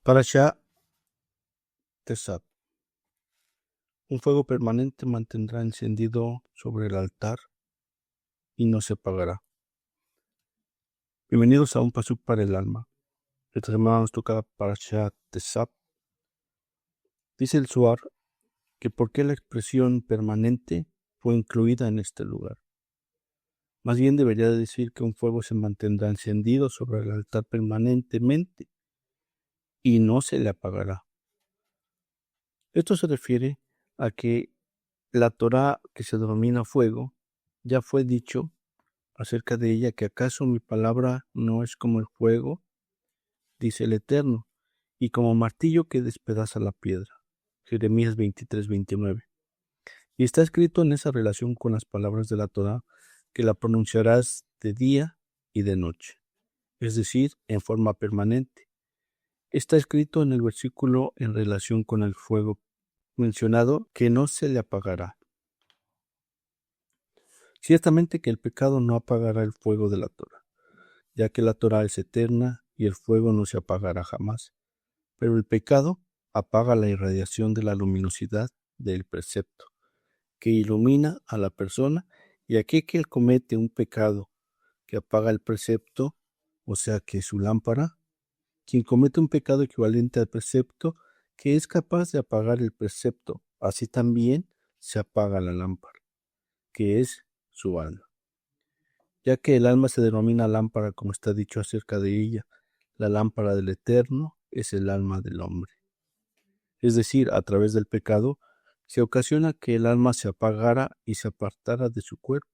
Parashá Tesab. Un fuego permanente mantendrá encendido sobre el altar y no se apagará. Bienvenidos a un pasuk para el alma. Esta semana nos toca Parashá Tesab. Dice el Zohar que por qué la expresión permanente fue incluida en este lugar. Más bien debería decir que un fuego se mantendrá encendido sobre el altar permanentemente y no se le apagará. Esto se refiere a que la Torá, que se denomina fuego, ya fue dicho acerca de ella que acaso mi palabra no es como el fuego, dice el Eterno, y como martillo que despedaza la piedra. Jeremías 23:29. Y está escrito en esa relación con las palabras de la Torá que la pronunciarás de día y de noche, es decir, en forma permanente. Está escrito en el versículo en relación con el fuego mencionado que no se le apagará. Ciertamente que el pecado no apagará el fuego de la Torá, ya que la Torá es eterna y el fuego no se apagará jamás. Pero el pecado apaga la irradiación de la luminosidad del precepto, que ilumina a la persona, y aquel que comete un pecado que apaga el precepto, o sea que su lámpara, quien comete un pecado equivalente al precepto, que es capaz de apagar el precepto, así también se apaga la lámpara, que es su alma. Ya que el alma se denomina lámpara, como está dicho acerca de ella, la lámpara del Eterno es el alma del hombre. Es decir, a través del pecado, se ocasiona que el alma se apagara y se apartara de su cuerpo,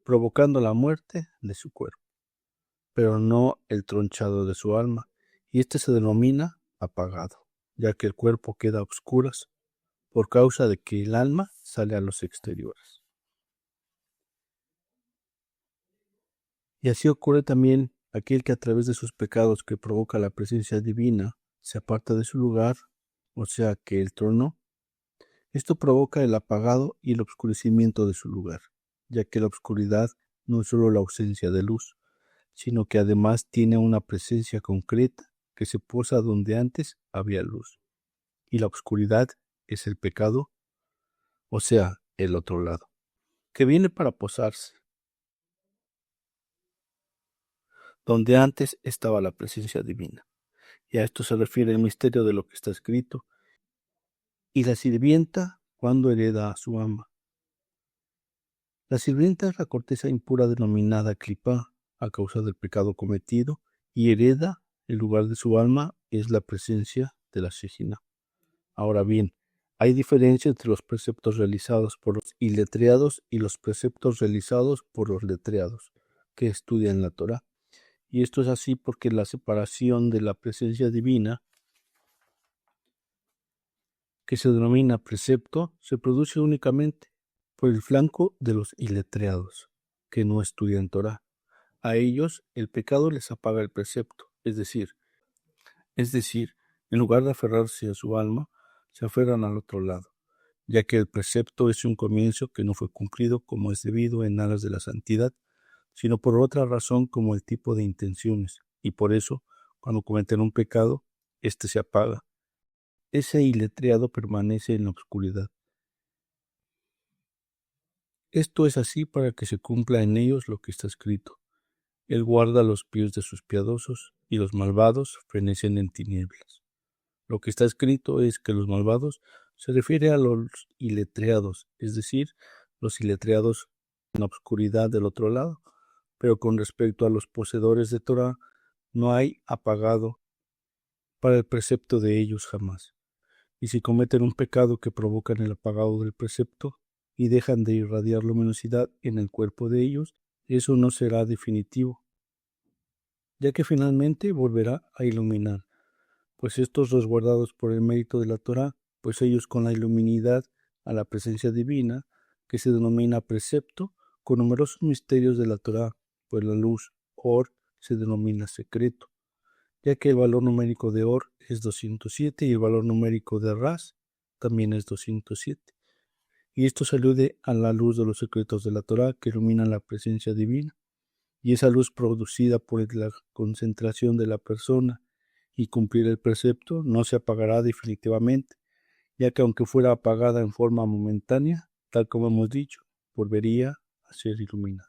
provocando la muerte de su cuerpo, pero no el tronchado de su alma, y este se denomina apagado, ya que el cuerpo queda a oscuras por causa de que el alma sale a los exteriores. Y así ocurre también aquel que a través de sus pecados que provoca la presencia divina se aparta de su lugar, o sea que el trono. Esto provoca el apagado y el oscurecimiento de su lugar, ya que la oscuridad no es solo la ausencia de luz, sino que además tiene una presencia concreta que se posa donde antes había luz. Y la oscuridad es el pecado, o sea, el otro lado, que viene para posarse donde antes estaba la presencia divina. Y a esto se refiere el misterio de lo que está escrito. Y la sirvienta cuando hereda a su ama. La sirvienta es la corteza impura denominada clipá a causa del pecado cometido, y hereda, en lugar de su alma, es la presencia de la Shejina. Ahora bien, hay diferencia entre los preceptos realizados por los iletreados y los preceptos realizados por los letreados que estudian la Torá. Y esto es así porque la separación de la presencia divina, que se denomina precepto, se produce únicamente por el flanco de los iletreados, que no estudian Torá. A ellos el pecado les apaga el precepto, es decir, en lugar de aferrarse a su alma, se aferran al otro lado, ya que el precepto es un comienzo que no fue cumplido como es debido en aras de la santidad, sino por otra razón como el tipo de intenciones, y por eso, cuando cometen un pecado, éste se apaga. Ese iletreado permanece en la oscuridad. Esto es así para que se cumpla en ellos lo que está escrito. Él guarda los pies de sus piadosos, y los malvados fenecen en tinieblas. Lo que está escrito es que los malvados se refiere a los iletreados, es decir, los iletreados en la oscuridad del otro lado, pero con respecto a los poseedores de Torah, no hay apagado para el precepto de ellos jamás. Y si cometen un pecado que provocan el apagado del precepto y dejan de irradiar luminosidad en el cuerpo de ellos, eso no será definitivo, ya que finalmente volverá a iluminar, pues estos resguardados por el mérito de la Torá, pues ellos con la iluminidad a la presencia divina, que se denomina precepto, con numerosos misterios de la Torá, pues la luz, Or, se denomina secreto, ya que el valor numérico de Or es 207 y el valor numérico de Ras también es 207. Y esto se alude a la luz de los secretos de la Torá que iluminan la presencia divina, y esa luz producida por la concentración de la persona y cumplir el precepto no se apagará definitivamente, ya que aunque fuera apagada en forma momentánea, tal como hemos dicho, volvería a ser iluminada.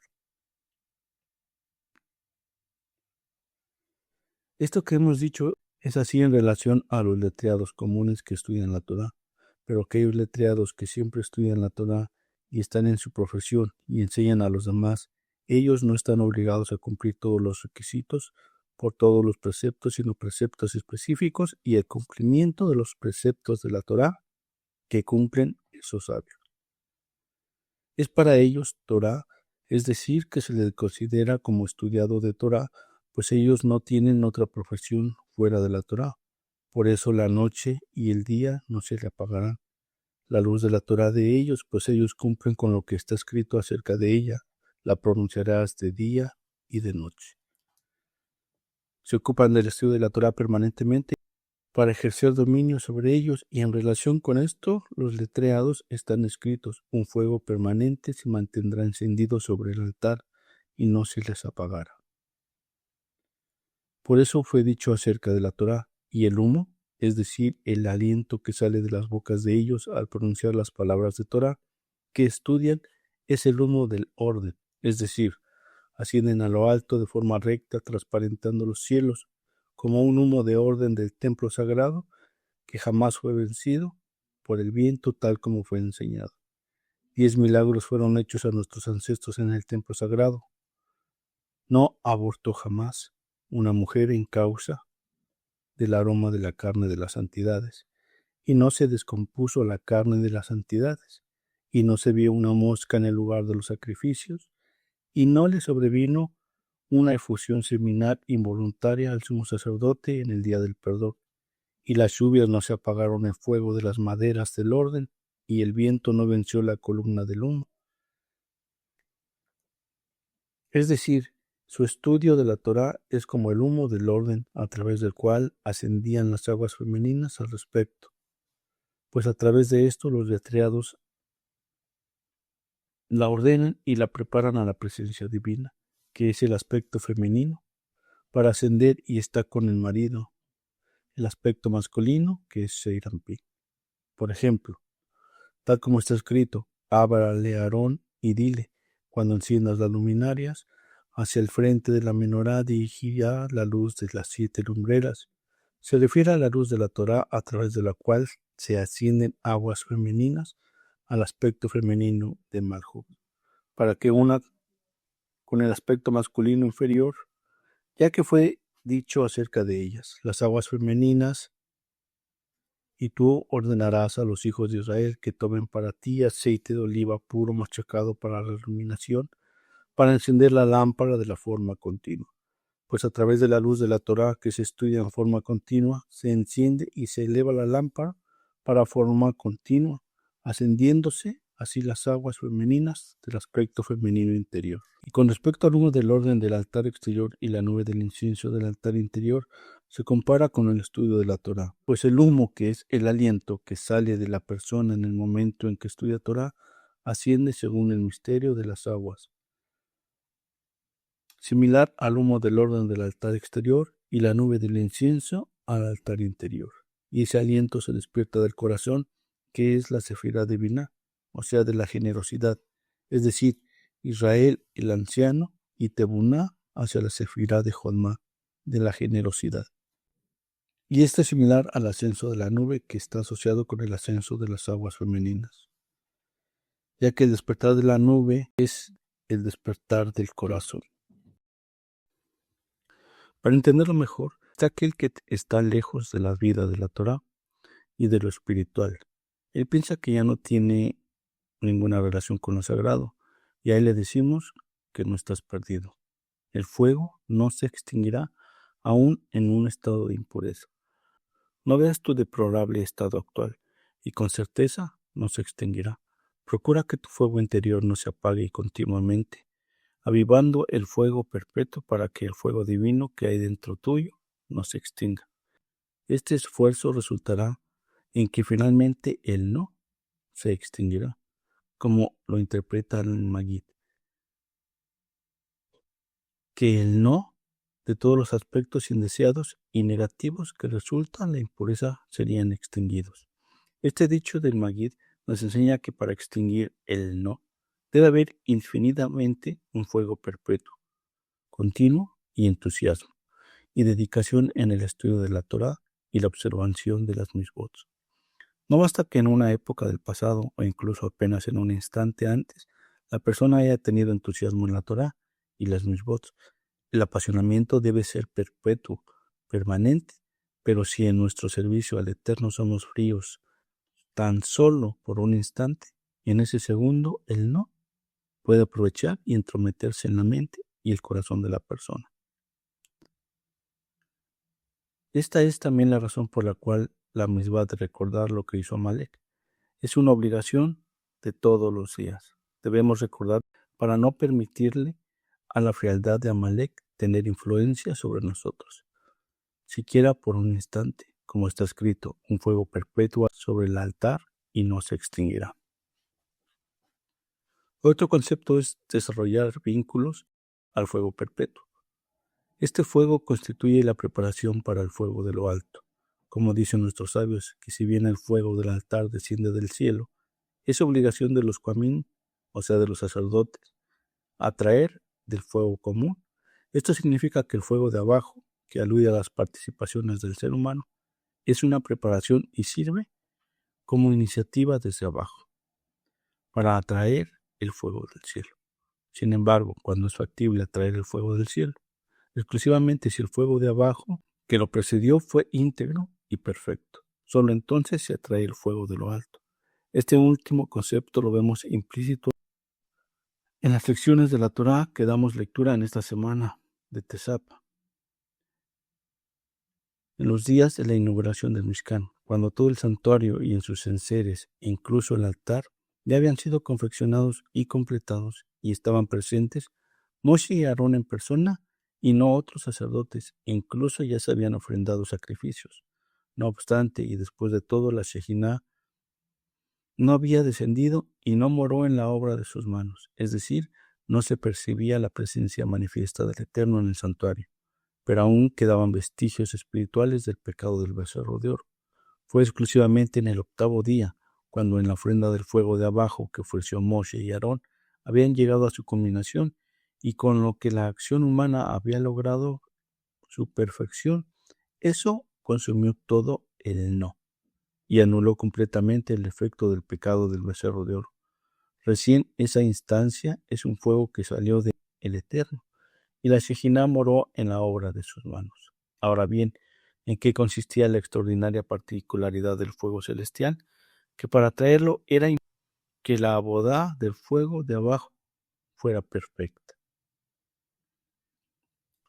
Esto que hemos dicho es así en relación a los letrados comunes que estudian la Torá, pero aquellos letrados que siempre estudian la Torá y están en su profesión y enseñan a los demás, ellos no están obligados a cumplir todos los requisitos por todos los preceptos, sino preceptos específicos y el cumplimiento de los preceptos de la Torá que cumplen esos sabios. Es para ellos Torá, es decir, que se les considera como estudiado de Torá, pues ellos no tienen otra profesión fuera de la Torá. Por eso la noche y el día no se le apagarán la luz de la Torá de ellos, pues ellos cumplen con lo que está escrito acerca de ella, la pronunciarás de día y de noche. Se ocupan del estudio de la Torá permanentemente para ejercer dominio sobre ellos, y en relación con esto, los letreados están escritos: un fuego permanente se mantendrá encendido sobre el altar y no se les apagará. Por eso fue dicho acerca de la Torá, y el humo, es decir, el aliento que sale de las bocas de ellos al pronunciar las palabras de Torá que estudian, es el humo del orden, es decir, ascienden a lo alto de forma recta, transparentando los cielos, como un humo de orden del templo sagrado, que jamás fue vencido por el viento, tal como fue enseñado. 10 milagros fueron hechos a nuestros ancestros en el templo sagrado. No abortó jamás una mujer en causa del aroma de la carne de las santidades, y no se descompuso la carne de las santidades, y no se vio una mosca en el lugar de los sacrificios, y no le sobrevino una efusión seminal involuntaria al sumo sacerdote en el día del perdón, y las lluvias no se apagaron en fuego de las maderas del orden, y el viento no venció la columna del humo. Es decir, su estudio de la Torá es como el humo del orden a través del cual ascendían las aguas femeninas al respecto, pues a través de esto los letreados la ordenan y la preparan a la presencia divina, que es el aspecto femenino, para ascender y estar con el marido, el aspecto masculino, que es Seirampí. Por ejemplo, tal como está escrito: háblale a Aarón y dile, cuando enciendas las luminarias, hacia el frente de la menorá dirigirá la luz de las 7 lumbreras. Se refiere a la luz de la Torá a través de la cual se ascienden aguas femeninas al aspecto femenino de Malhut, para que una con el aspecto masculino inferior, ya que fue dicho acerca de ellas, las aguas femeninas. Y tú ordenarás a los hijos de Israel que tomen para ti aceite de oliva puro machacado para la iluminación, para encender la lámpara de la forma continua. Pues a través de la luz de la Torá que se estudia en forma continua, se enciende y se eleva la lámpara para forma continua, ascendiéndose así las aguas femeninas del aspecto femenino interior. Y con respecto al humo del orden del altar exterior y la nube del incienso del altar interior, se compara con el estudio de la Torá, pues el humo, que es el aliento que sale de la persona en el momento en que estudia Torá, asciende según el misterio de las aguas, similar al humo del orden del altar exterior y la nube del incienso al altar interior. Y ese aliento se despierta del corazón, que es la sefirá divina, o sea, de la generosidad, es decir, Israel el anciano y Tebuná hacia la sefirá de Jodma, de la generosidad. Y este es similar al ascenso de la nube, que está asociado con el ascenso de las aguas femeninas, ya que el despertar de la nube es el despertar del corazón. Para entenderlo mejor, es aquel que está lejos de la vida de la Torá y de lo espiritual. Él piensa que ya no tiene ninguna relación con lo sagrado, y a él le decimos que no estás perdido. El fuego no se extinguirá aún en un estado de impureza. No veas tu deplorable estado actual, y con certeza no se extinguirá. Procura que tu fuego interior no se apague continuamente, avivando el fuego perpetuo para que el fuego divino que hay dentro tuyo no se extinga. Este esfuerzo resultará en que finalmente el no se extinguirá, como lo interpreta el Magid, que el no de todos los aspectos indeseados y negativos que resultan la impureza serían extinguidos. Este dicho del Maguid nos enseña que para extinguir el no, debe haber infinitamente un fuego perpetuo, continuo y entusiasmo, y dedicación en el estudio de la Torá y la observación de las misbot. No basta que en una época del pasado o incluso apenas en un instante antes, la persona haya tenido entusiasmo en la Torá y las misbot. El apasionamiento debe ser perpetuo, permanente, pero si en nuestro servicio al Eterno somos fríos tan solo por un instante, en ese segundo el no puede aprovechar y entrometerse en la mente y el corazón de la persona. Esta es también la razón por la cual la misbah de recordar lo que hizo Amalek es una obligación de todos los días. Debemos recordar para no permitirle a la frialdad de Amalek tener influencia sobre nosotros, siquiera por un instante, como está escrito, un fuego perpetuo sobre el altar y no se extinguirá. Otro concepto es desarrollar vínculos al fuego perpetuo. Este fuego constituye la preparación para el fuego de lo alto. Como dicen nuestros sabios, que si bien el fuego del altar desciende del cielo, es obligación de los cuamín, o sea de los sacerdotes, atraer del fuego común. Esto significa que el fuego de abajo, que alude a las participaciones del ser humano, es una preparación y sirve como iniciativa desde abajo para atraer el fuego del cielo. Sin embargo, cuando es factible atraer el fuego del cielo, exclusivamente si el fuego de abajo que lo precedió fue íntegro y perfecto, solo entonces se atrae el fuego de lo alto. Este último concepto lo vemos implícito en las lecciones de la Torá que damos lectura en esta semana de Tesapa. En los días de la inauguración del Mishkan, cuando todo el santuario y en sus enseres, incluso el altar, ya habían sido confeccionados y completados y estaban presentes Moshe y Aarón en persona y no otros sacerdotes, incluso ya se habían ofrendado sacrificios. No obstante, y después de todo, la Shejinah no había descendido y no moró en la obra de sus manos, es decir, no se percibía la presencia manifiesta del Eterno en el santuario, pero aún quedaban vestigios espirituales del pecado del becerro de oro. Fue exclusivamente en el 8º día, cuando en la ofrenda del fuego de abajo que ofreció Moshe y Aarón habían llegado a su culminación y con lo que la acción humana había logrado su perfección, eso consumió todo el no y anuló completamente el efecto del pecado del becerro de oro. Recién esa instancia es un fuego que salió del Eterno y la Shejinah moró en la obra de sus manos. Ahora bien, ¿en qué consistía la extraordinaria particularidad del fuego celestial? Que para traerlo era que la abodá del fuego de abajo fuera perfecta.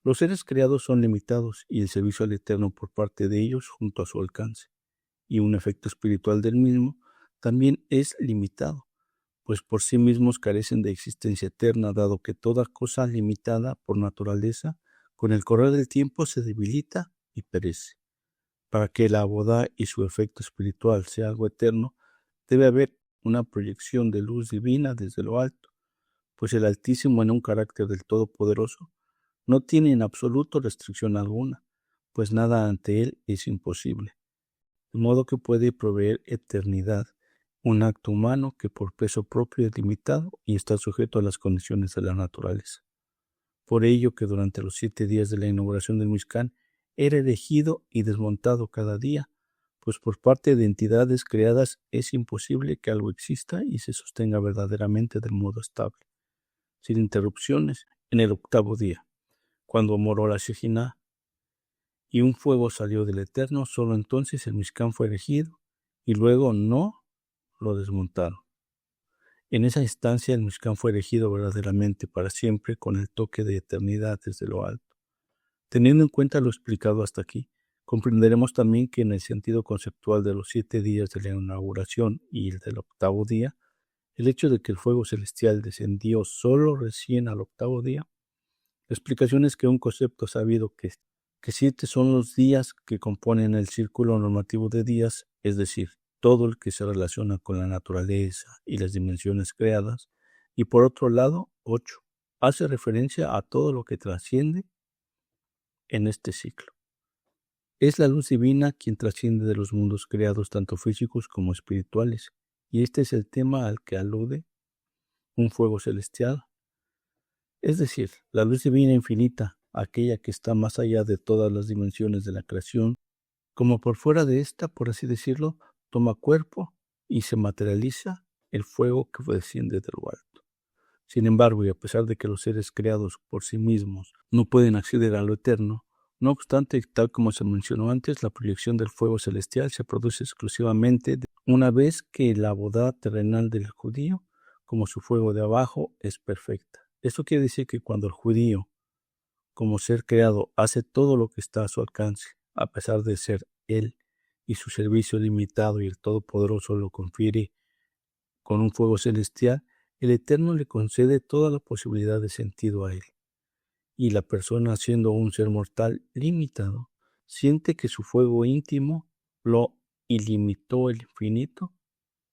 Los seres creados son limitados y el servicio al Eterno por parte de ellos junto a su alcance, y un efecto espiritual del mismo también es limitado, pues por sí mismos carecen de existencia eterna, dado que toda cosa limitada por naturaleza, con el correr del tiempo se debilita y perece. Para que la abodá y su efecto espiritual sea algo eterno, debe haber una proyección de luz divina desde lo alto, pues el Altísimo en un carácter del Todopoderoso no tiene en absoluto restricción alguna, pues nada ante él es imposible, de modo que puede proveer eternidad, un acto humano que por peso propio es limitado y está sujeto a las condiciones de la naturaleza. Por ello que durante los 7 días de la inauguración del Mishkan era erigido y desmontado cada día, pues por parte de entidades creadas es imposible que algo exista y se sostenga verdaderamente del modo estable, sin interrupciones, en el 8º día, cuando moró la Shejinah, y un fuego salió del Eterno, solo entonces el Mishkan fue erigido, y luego no lo desmontaron. En esa instancia el Mishkan fue erigido verdaderamente para siempre con el toque de eternidad desde lo alto. Teniendo en cuenta lo explicado hasta aquí, comprenderemos también que en el sentido conceptual de los 7 días de la inauguración y el del 8º día, el hecho de que el fuego celestial descendió solo recién al 8º día, la explicación es que un concepto sabido que 7 son los días que componen el círculo normativo de días, es decir, todo el que se relaciona con la naturaleza y las dimensiones creadas, y por otro lado, 8 hace referencia a todo lo que trasciende en este ciclo. Es la luz divina quien trasciende de los mundos creados tanto físicos como espirituales, y este es el tema al que alude un fuego celestial, es decir, la luz divina infinita, aquella que está más allá de todas las dimensiones de la creación, como por fuera de esta, por así decirlo, toma cuerpo y se materializa el fuego que desciende de lo alto. Sin embargo, y a pesar de que los seres creados por sí mismos no pueden acceder a lo eterno, no obstante, tal como se mencionó antes, la proyección del fuego celestial se produce exclusivamente una vez que la boda terrenal del judío, como su fuego de abajo, es perfecta. Esto quiere decir que cuando el judío, como ser creado, hace todo lo que está a su alcance, a pesar de ser él y su servicio limitado y el Todopoderoso lo confiere con un fuego celestial, el Eterno le concede toda la posibilidad de sentido a él. Y la persona, siendo un ser mortal limitado, siente que su fuego íntimo lo ilimitó el infinito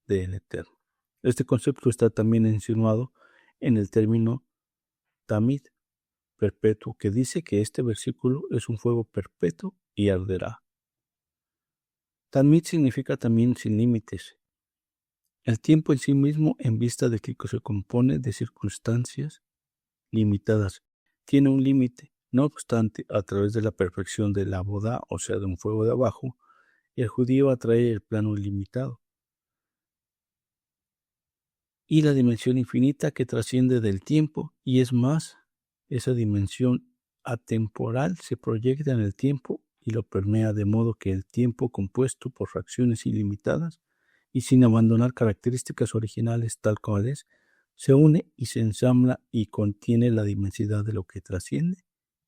del Eterno. Este concepto está también insinuado en el término Tamid, perpetuo, que dice que este versículo es un fuego perpetuo y arderá. Tamid significa también sin límites. El tiempo en sí mismo, en vista de que se compone de circunstancias limitadas, tiene un límite. No obstante, a través de la perfección de la boda, o sea, de un fuego de abajo, el judío atrae el plano ilimitado y la dimensión infinita que trasciende del tiempo, y es más, esa dimensión atemporal se proyecta en el tiempo y lo permea de modo que el tiempo, compuesto por fracciones ilimitadas y sin abandonar características originales tal cual es, se une y se ensambla y contiene la inmensidad de lo que trasciende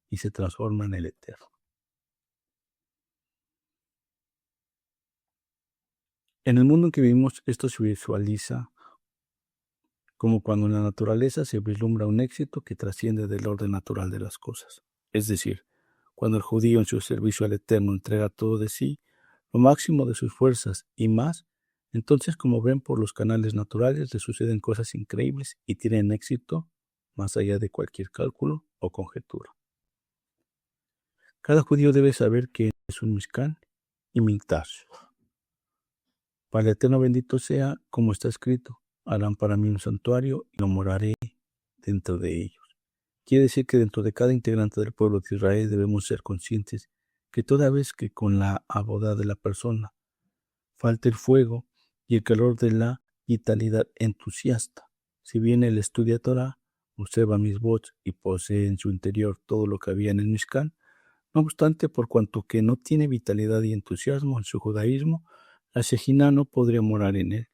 y se transforma en el eterno. En el mundo en que vivimos, esto se visualiza como cuando en la naturaleza se vislumbra un éxito que trasciende del orden natural de las cosas. Es decir, cuando el judío en su servicio al Eterno entrega todo de sí, lo máximo de sus fuerzas y más, entonces, como ven por los canales naturales, le suceden cosas increíbles y tienen éxito más allá de cualquier cálculo o conjetura. Cada judío debe saber que es un Mishkan y Mikdash. Para el Eterno bendito sea, como está escrito, harán para mí un santuario y lo moraré dentro de ellos. Quiere decir que dentro de cada integrante del pueblo de Israel debemos ser conscientes que toda vez que con la abodá de la persona falta el fuego y el calor de la vitalidad entusiasta, si bien él estudia Torah, observa Misbot y posee en su interior todo lo que había en el Mishkan, no obstante, por cuanto que no tiene vitalidad y entusiasmo en su judaísmo, la Shejina no podría morar en él,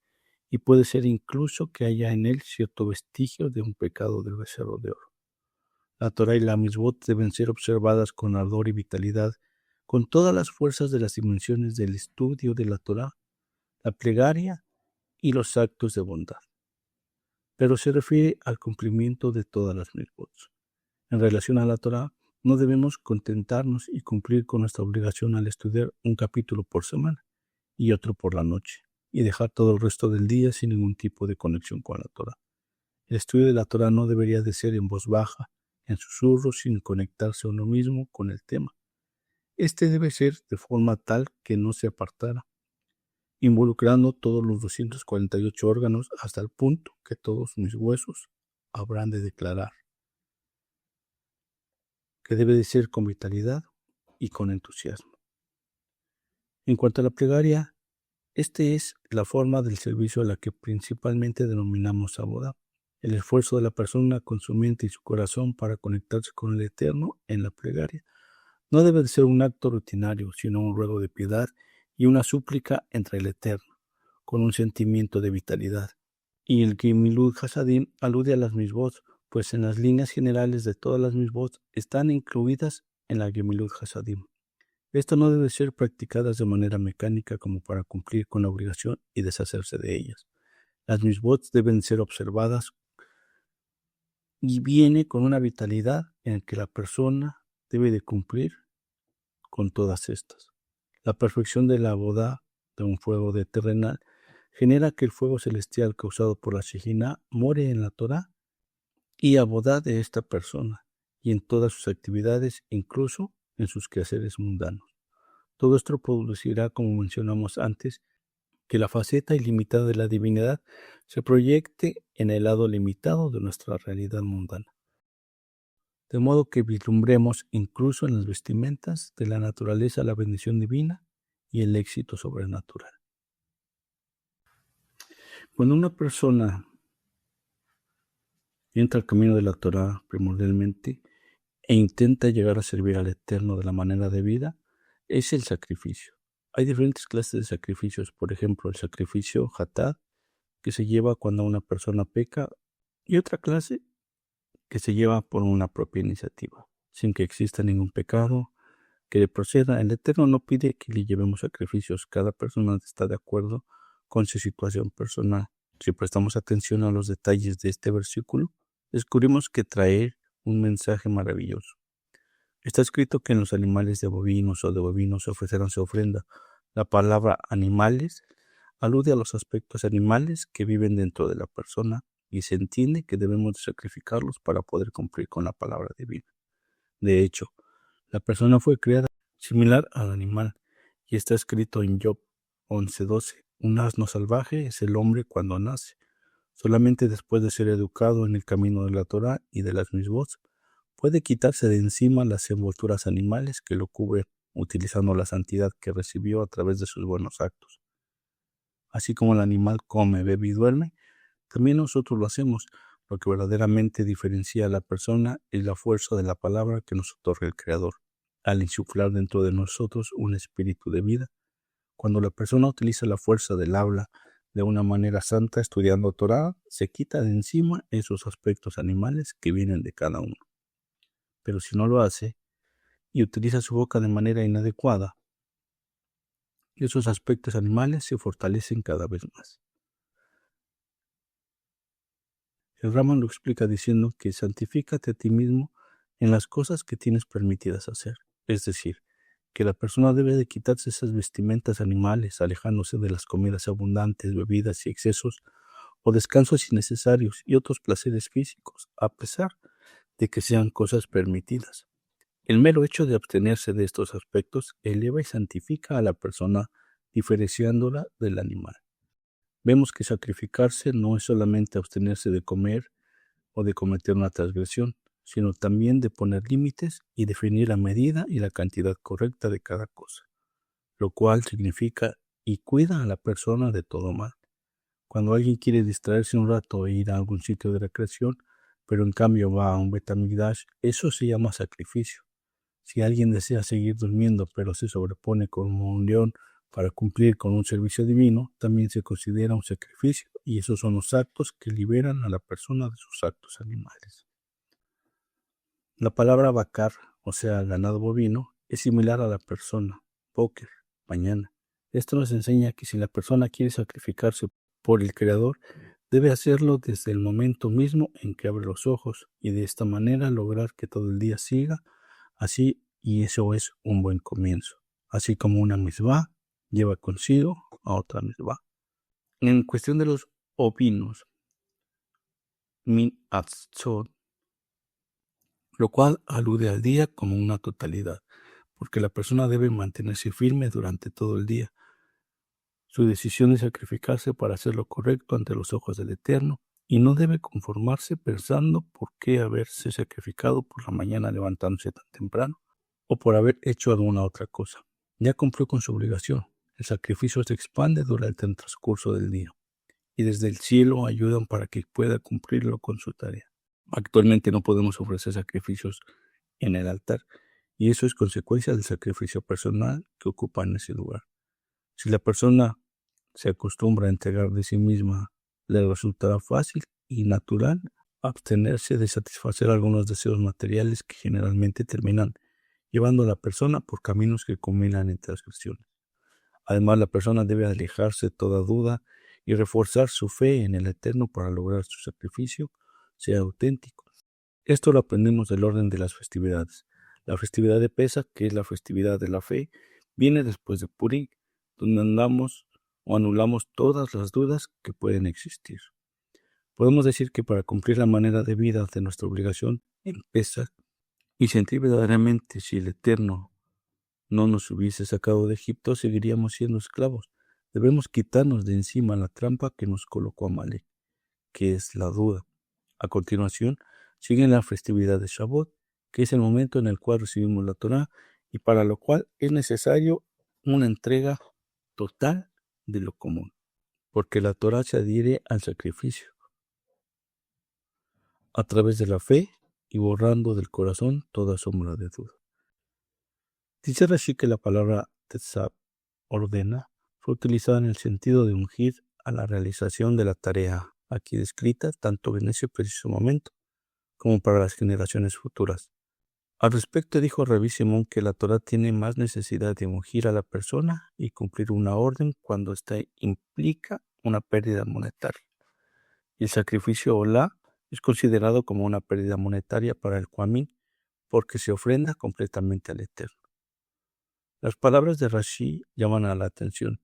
y puede ser incluso que haya en él cierto vestigio de un pecado del becerro de oro. La Torah y la Misbot deben ser observadas con ardor y vitalidad, con todas las fuerzas de las dimensiones del estudio de la Torah, la plegaria y los actos de bondad. Pero se refiere al cumplimiento de todas las Misbot. En relación a la Torah, no debemos contentarnos y cumplir con nuestra obligación al estudiar un capítulo por semana y otro por la noche, y dejar todo el resto del día sin ningún tipo de conexión con la Torah. El estudio de la Torah no debería de ser en voz baja, en susurros, sin conectarse uno mismo con el tema. Este debe ser de forma tal que no se apartara, involucrando todos los 248 órganos hasta el punto que todos mis huesos habrán de declarar, que debe de ser con vitalidad y con entusiasmo. En cuanto a la plegaria, esta es la forma del servicio a la que principalmente denominamos abodá, el esfuerzo de la persona con su mente y su corazón para conectarse con el Eterno en la plegaria. No debe de ser un acto rutinario, sino un ruego de piedad y una súplica entre el Eterno, con un sentimiento de vitalidad. Y el Gemilut Hasadim alude a las Misbot, pues en las líneas generales de todas las Misbot están incluidas en la Gemilut Hasadim. Esto no debe ser practicadas de manera mecánica como para cumplir con la obligación y deshacerse de ellas. Las Misbot deben ser observadas y viene con una vitalidad en la que la persona debe de cumplir con todas estas. La perfección de la boda de un fuego de terrenal genera que el fuego celestial causado por la Shejina more en la Torah y abodá de esta persona y en todas sus actividades, incluso en sus quehaceres mundanos. Todo esto producirá, como mencionamos antes, que la faceta ilimitada de la divinidad se proyecte en el lado limitado de nuestra realidad mundana. De modo que vislumbremos incluso en las vestimentas de la naturaleza la bendición divina y el éxito sobrenatural. Cuando una persona entra al camino de la Torá primordialmente e intenta llegar a servir al Eterno de la manera debida, es el sacrificio. Hay diferentes clases de sacrificios, por ejemplo, el sacrificio Hatat, que se lleva cuando una persona peca, y otra clase que se lleva por una propia iniciativa, sin que exista ningún pecado que le proceda. El Eterno no pide que le llevemos sacrificios, cada persona está de acuerdo con su situación personal. Si prestamos atención a los detalles de este versículo, descubrimos que trae un mensaje maravilloso. Está escrito que en los animales de bovinos o de bovinos se ofrecerán su ofrenda. La palabra animales alude a los aspectos animales que viven dentro de la persona y se entiende que debemos de sacrificarlos para poder cumplir con la palabra divina. De hecho, la persona fue creada similar al animal y está escrito en Job 11:12. Un asno salvaje es el hombre cuando nace. Solamente después de ser educado en el camino de la Torá y de las misbot, puede quitarse de encima las envolturas animales que lo cubren, utilizando la santidad que recibió a través de sus buenos actos. Así como el animal come, bebe y duerme, también nosotros lo hacemos. Lo que verdaderamente diferencia a la persona es la fuerza de la palabra que nos otorga el Creador, al insuflar dentro de nosotros un espíritu de vida. Cuando la persona utiliza la fuerza del habla de una manera santa estudiando Torá, se quita de encima esos aspectos animales que vienen de cada uno. Pero si no lo hace y utiliza su boca de manera inadecuada, esos aspectos animales se fortalecen cada vez más. El Raman lo explica diciendo que santifícate a ti mismo en las cosas que tienes permitidas hacer. Es decir, que la persona debe de quitarse esas vestimentas animales, alejándose de las comidas abundantes, bebidas y excesos, o descansos innecesarios y otros placeres físicos, a pesar de que sean cosas permitidas. El mero hecho de abstenerse de estos aspectos eleva y santifica a la persona, diferenciándola del animal. Vemos que sacrificarse no es solamente abstenerse de comer o de cometer una transgresión, sino también de poner límites y definir la medida y la cantidad correcta de cada cosa, lo cual significa y cuida a la persona de todo mal. Cuando alguien quiere distraerse un rato e ir a algún sitio de recreación, pero en cambio va a un Bet Hamikdash, eso se llama sacrificio. Si alguien desea seguir durmiendo pero se sobrepone como un león para cumplir con un servicio divino, también se considera un sacrificio, y esos son los actos que liberan a la persona de sus actos animales. La palabra bakar, o sea, ganado bovino, es similar a la persona, boker, mañana. Esto nos enseña que si la persona quiere sacrificarse por el Creador, debe hacerlo desde el momento mismo en que abre los ojos, y de esta manera lograr que todo el día siga así, y eso es un buen comienzo. Así como una misvá lleva consigo a otra misvá. En cuestión de los ovinos, min atzot, lo cual alude al día como una totalidad, porque la persona debe mantenerse firme durante todo el día. Su decisión de sacrificarse para hacer lo correcto ante los ojos del Eterno, y no debe conformarse pensando por qué haberse sacrificado por la mañana levantándose tan temprano, o por haber hecho alguna otra cosa. Ya cumplió con su obligación. El sacrificio se expande durante el transcurso del día, y desde el cielo ayudan para que pueda cumplirlo con su tarea. Actualmente no podemos ofrecer sacrificios en el altar, y eso es consecuencia del sacrificio personal que ocupa en ese lugar. Si la persona se acostumbra a entregar de sí misma, le resultará fácil y natural abstenerse de satisfacer algunos deseos materiales que generalmente terminan llevando a la persona por caminos que culminan en transgresiones. Además, la persona debe alejarse de toda duda y reforzar su fe en el Eterno para lograr su sacrificio sea auténtico. Esto lo aprendemos del orden de las festividades. La festividad de Pesach, que es la festividad de la fe, viene después de Purim, donde andamos o anulamos todas las dudas que pueden existir. Podemos decir que para cumplir la manera de vida de nuestra obligación en Pesach y sentir verdaderamente si el Eterno no nos hubiese sacado de Egipto, seguiríamos siendo esclavos. Debemos quitarnos de encima la trampa que nos colocó Amalek, que es la duda. A continuación, sigue la festividad de Shavuot, que es el momento en el cual recibimos la Torá y para lo cual es necesario una entrega total de lo común, porque la Torá se adhiere al sacrificio a través de la fe y borrando del corazón toda sombra de duda. Dice Rashi que la palabra tetzab, ordena, fue utilizada en el sentido de ungir a la realización de la tarea aquí descrita, tanto en ese preciso momento como para las generaciones futuras. Al respecto dijo Rabbi Simón que la Torá tiene más necesidad de ungir a la persona y cumplir una orden cuando ésta implica una pérdida monetaria. Y el sacrificio olá es considerado como una pérdida monetaria para el Kohanim porque se ofrenda completamente al Eterno. Las palabras de Rashi llaman a la atención.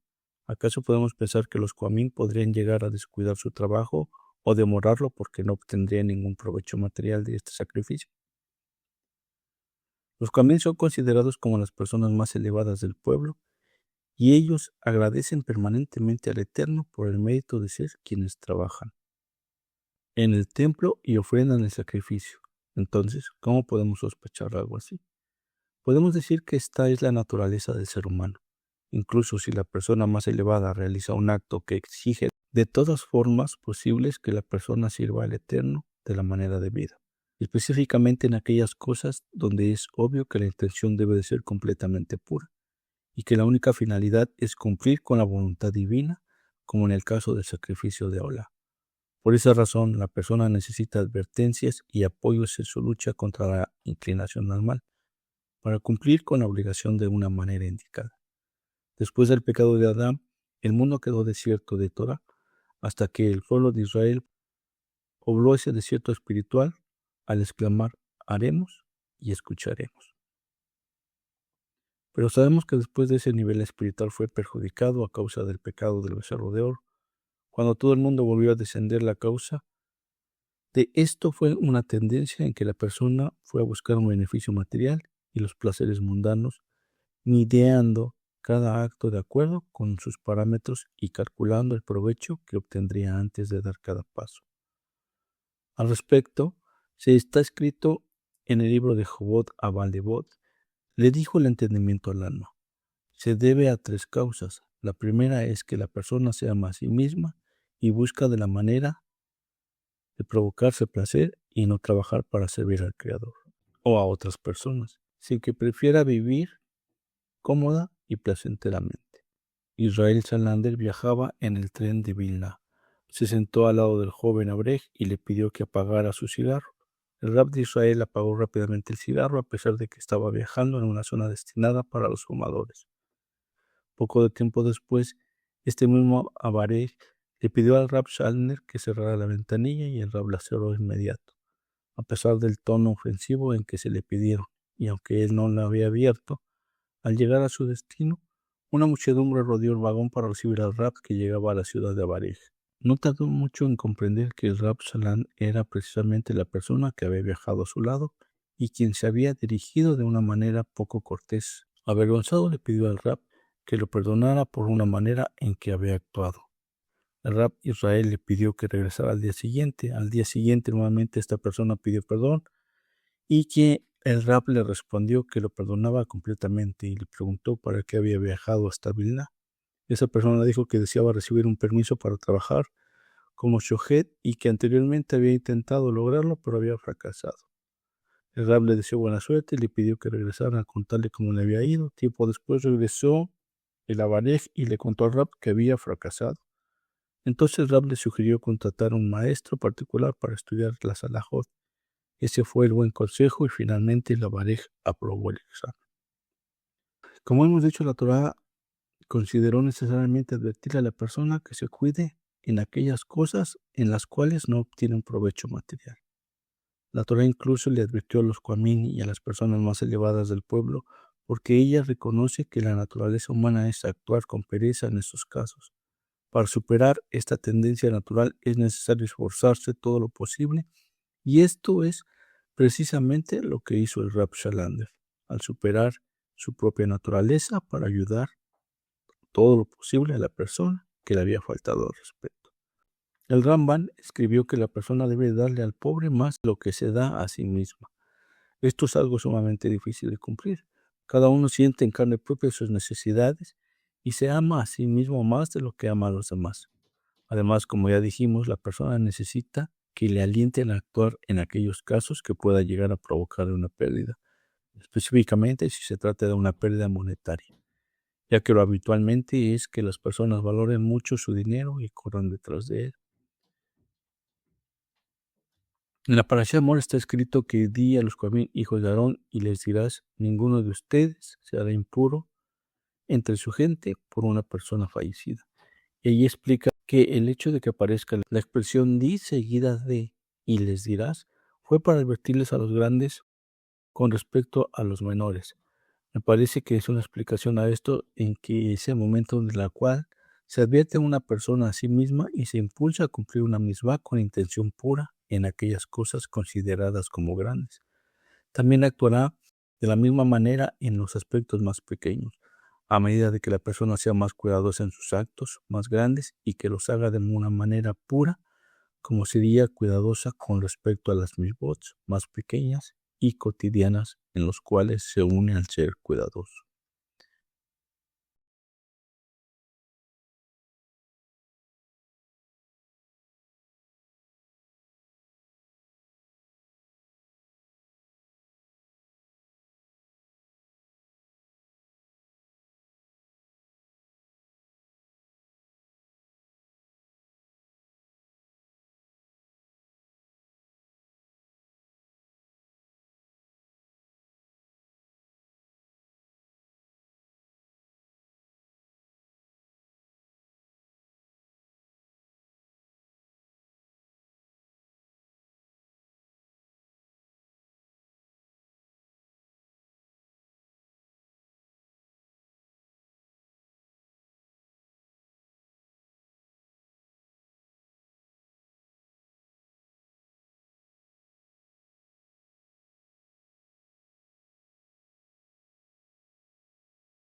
¿Acaso podemos pensar que los Kohanim podrían llegar a descuidar su trabajo o demorarlo porque no obtendrían ningún provecho material de este sacrificio? Los Kohanim son considerados como las personas más elevadas del pueblo y ellos agradecen permanentemente al Eterno por el mérito de ser quienes trabajan en el templo y ofrendan el sacrificio. Entonces, ¿cómo podemos sospechar algo así? Podemos decir que esta es la naturaleza del ser humano. Incluso si la persona más elevada realiza un acto que exige de todas formas posibles que la persona sirva al Eterno de la manera debida, específicamente en aquellas cosas donde es obvio que la intención debe de ser completamente pura y que la única finalidad es cumplir con la voluntad divina, como en el caso del sacrificio de olá. Por esa razón, la persona necesita advertencias y apoyos en su lucha contra la inclinación al mal, para cumplir con la obligación de una manera indicada. Después del pecado de Adán, el mundo quedó desierto de Torah, hasta que el pueblo de Israel pobló ese desierto espiritual al exclamar, haremos y escucharemos. Pero sabemos que después de ese nivel espiritual fue perjudicado a causa del pecado del becerro de oro. Cuando todo el mundo volvió a descender, la causa de esto fue una tendencia en que la persona fue a buscar un beneficio material y los placeres mundanos, ideando cada acto de acuerdo con sus parámetros y calculando el provecho que obtendría antes de dar cada paso. Al respecto, se está escrito en el libro de Jobot a Baldebot, le dijo el entendimiento al alma. Se debe a tres causas. La primera es que la persona se ama a sí misma y busca de la manera de provocarse placer y no trabajar para servir al Creador o a otras personas, sin que prefiera vivir cómoda y placenteramente. Israel Salander viajaba en el tren de Vilna. Se sentó al lado del joven Abrej y le pidió que apagara su cigarro. El Rab de Israel apagó rápidamente el cigarro a pesar de que estaba viajando en una zona destinada para los fumadores. Poco de tiempo después, este mismo Abrej le pidió al Rab Shalner que cerrara la ventanilla y el Rab la cerró de inmediato, a pesar del tono ofensivo en que se le pidieron, y aunque él no la había abierto, al llegar a su destino, una muchedumbre rodeó el vagón para recibir al Rab que llegaba a la ciudad de Abarej. No tardó mucho en comprender que el Rab Shalan era precisamente la persona que había viajado a su lado y quien se había dirigido de una manera poco cortés. Avergonzado le pidió al Rab que lo perdonara por una manera en que había actuado. El Rab Israel le pidió que regresara al día siguiente. Al día siguiente nuevamente esta persona pidió perdón y que el Rab le respondió que lo perdonaba completamente y le preguntó para qué había viajado hasta Vilna. Esa persona dijo que deseaba recibir un permiso para trabajar como shohet y que anteriormente había intentado lograrlo pero había fracasado. El Rab le deseó buena suerte y le pidió que regresara a contarle cómo le había ido. Tiempo después regresó el Abarej y le contó al Rab que había fracasado. Entonces el Rab le sugirió contratar a un maestro particular para estudiar la Salahot. Ese fue el buen consejo y finalmente el Abarej aprobó el examen. Como hemos dicho, la Torá consideró necesariamente advertir a la persona que se cuide en aquellas cosas en las cuales no obtienen provecho material. La Torá incluso le advirtió a los Kohanim y a las personas más elevadas del pueblo porque ella reconoce que la naturaleza humana es actuar con pereza en estos casos. Para superar esta tendencia natural es necesario esforzarse todo lo posible y esto es precisamente lo que hizo el Rab Shalander. Al superar su propia naturaleza para ayudar todo lo posible a la persona que le había faltado al respeto. El Ramban escribió que la persona debe darle al pobre más de lo que se da a sí misma. Esto es algo sumamente difícil de cumplir. Cada uno siente en carne propia sus necesidades y se ama a sí mismo más de lo que ama a los demás. Además, como ya dijimos, la persona necesita que le alienten a actuar en aquellos casos que pueda llegar a provocar una pérdida, específicamente si se trata de una pérdida monetaria, ya que lo habitualmente es que las personas valoren mucho su dinero y corran detrás de él. En la Parashá de Amor está escrito que di a los Cohen, hijos de Aarón, y les dirás: ninguno de ustedes se hará impuro entre su gente por una persona fallecida. Y ahí explica que el hecho de que aparezca la expresión di seguida de y les dirás fue para advertirles a los grandes con respecto a los menores. Me parece que es una explicación a esto en que ese momento en el cual se advierte a una persona a sí misma y se impulsa a cumplir una misma con intención pura en aquellas cosas consideradas como grandes. También actuará de la misma manera en los aspectos más pequeños, a medida de que la persona sea más cuidadosa en sus actos más grandes y que los haga de una manera pura, como sería cuidadosa con respecto a las misbots más pequeñas y cotidianas en los cuales se une al ser cuidadoso.